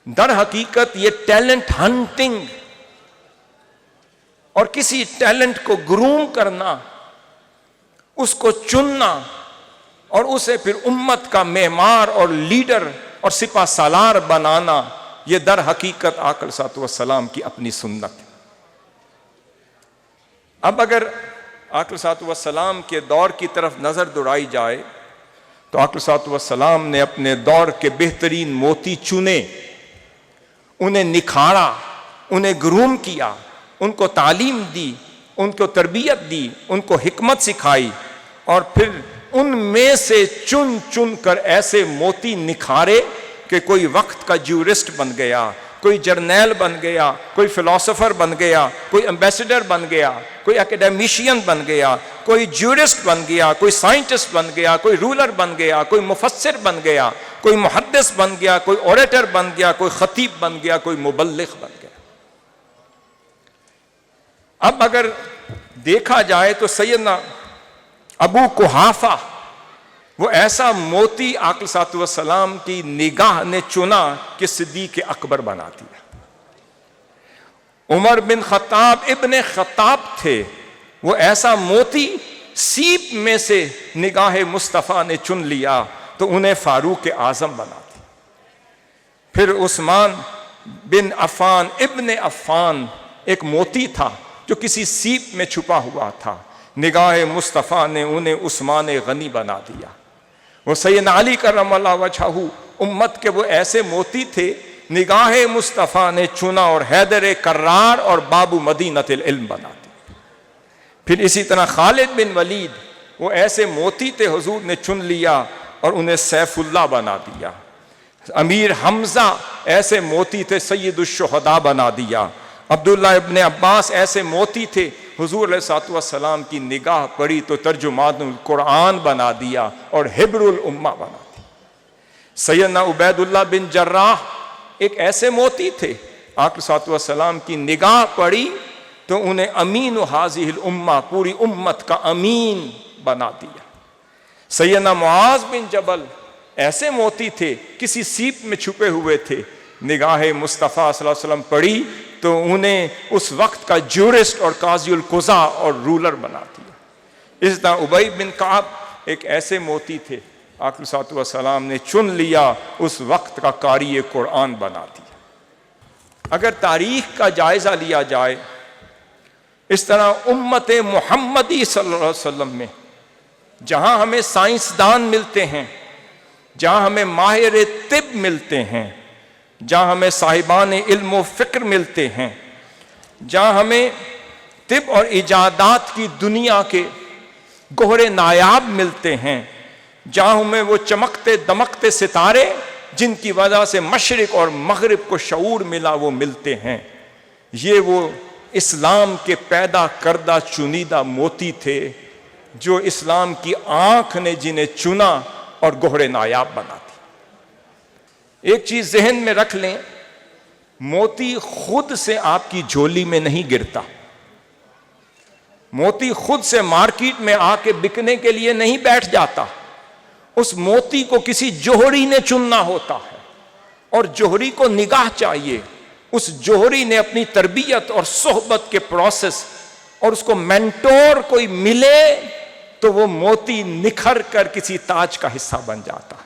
در حقیقت یہ talent hunting اور کسی ٹیلنٹ کو گروم کرنا، اس کو چننا اور اسے پھر امت کا معمار اور لیڈر اور سپہ سالار بنانا، یہ در حقیقت آقا علیہ الصلوۃ والسلام کی اپنی سنت ہے۔ اب اگر آقا علیہ الصلوۃ والسلام کے دور کی طرف نظر دوڑائی جائے تو آقا علیہ الصلوۃ والسلام نے اپنے دور کے بہترین موتی چنے، انہیں نکھارا، انہیں گروم کیا، ان کو تعلیم دی، ان کو تربیت دی، ان کو حکمت سکھائی، اور پھر ان میں سے چن چن کر ایسے موتی نکھارے کہ کوئی وقت کا جیورسٹ بن گیا، کوئی جرنیل بن گیا، کوئی فلاسفر بن گیا، کوئی ایمبیسڈر بن گیا، کوئی اکیڈیمیشین بن گیا، کوئی جیورسٹ بن گیا، کوئی سائنٹسٹ بن گیا، کوئی رولر بن گیا، کوئی مفسر بن گیا، کوئی محدث بن گیا، کوئی اوریٹر بن گیا، کوئی خطیب بن گیا، کوئی مبلغ بن گیا۔ اب اگر دیکھا جائے تو سیدنا ابو قحافہ وہ ایسا موتی آقا علیہ الصلوۃ والسلام کی نگاہ نے چنا کہ صدیق اکبر بنا دیا۔ عمر بن خطاب ابن خطاب تھے، وہ ایسا موتی سیپ میں سے نگاہ مصطفیٰ نے چن لیا تو انہیں فاروق اعظم بنا دیا۔ پھر عثمان بن عفان ابن عفان ایک موتی تھا جو کسی سیپ میں چھپا ہوا تھا، نگاہ مصطفیٰ نے انہیں عثمان غنی بنا دیا۔ وہ سیدنا علی کرم اللہ وجہہ امت کے وہ ایسے موتی تھے، نگاہ مصطفیٰ نے چنا اور حیدر کرار اور بابو مدینۃ العلم بنا دیا۔ پھر اسی طرح خالد بن ولید وہ ایسے موتی تھے، حضور نے چن لیا اور انہیں سیف اللہ بنا دیا۔ امیر حمزہ ایسے موتی تھے، سید الشہداء بنا دیا۔ عبداللہ ابن عباس ایسے موتی تھے، حضور علیہ الصلوۃ والسلام کی نگاہ پڑی تو ترجمان القرآن بنا دیا اور حبر الامہ بنا دیا۔ سیدنا عبید اللہ بن جراح ایک ایسے موتی تھے، آقا علیہ الصلوۃ والسلام کی نگاہ پڑی تو انہیں امین ہذہ الامہ، پوری امت کا امین بنا دیا۔ سیدنا معاذ بن جبل ایسے موتی تھے، کسی سیپ میں چھپے ہوئے تھے، نگاہ مصطفیٰ صلی اللہ علیہ وسلم پڑی تو انہیں اس وقت کا جورسٹ اور قاضی القضاء اور رولر بنا دیا۔ اس طرح ابی بن کعب ایک ایسے موتی تھے، آقا علیہ الصلوۃ والسلام نے چن لیا، اس وقت کا قاری قرآن بنا دیا۔ اگر تاریخ کا جائزہ لیا جائے، اس طرح امت محمدی صلی اللہ علیہ وسلم میں جہاں ہمیں سائنسدان ملتے ہیں، جہاں ہمیں ماہر طب ملتے ہیں، جہاں ہمیں صاحبان علم و فکر ملتے ہیں، جہاں ہمیں طب اور ایجادات کی دنیا کے گوہر نایاب ملتے ہیں، جہاں ہمیں وہ چمکتے دمکتے ستارے جن کی وجہ سے مشرق اور مغرب کو شعور ملا وہ ملتے ہیں، یہ وہ اسلام کے پیدا کردہ چنیدہ موتی تھے جو اسلام کی آنکھ نے جنہیں چنا اور گوہر نایاب بنا دی۔ ایک چیز ذہن میں رکھ لیں، موتی خود سے آپ کی جھولی میں نہیں گرتا، موتی خود سے مارکیٹ میں آ کے بکنے کے لیے نہیں بیٹھ جاتا، اس موتی کو کسی جوہری نے چننا ہوتا ہے، اور جوہری کو نگاہ چاہیے، اس جوہری نے اپنی تربیت اور صحبت کے پروسیس اور اس کو مینٹور کوئی ملے تو وہ موتی نکھر کر کسی تاج کا حصہ بن جاتا ہے۔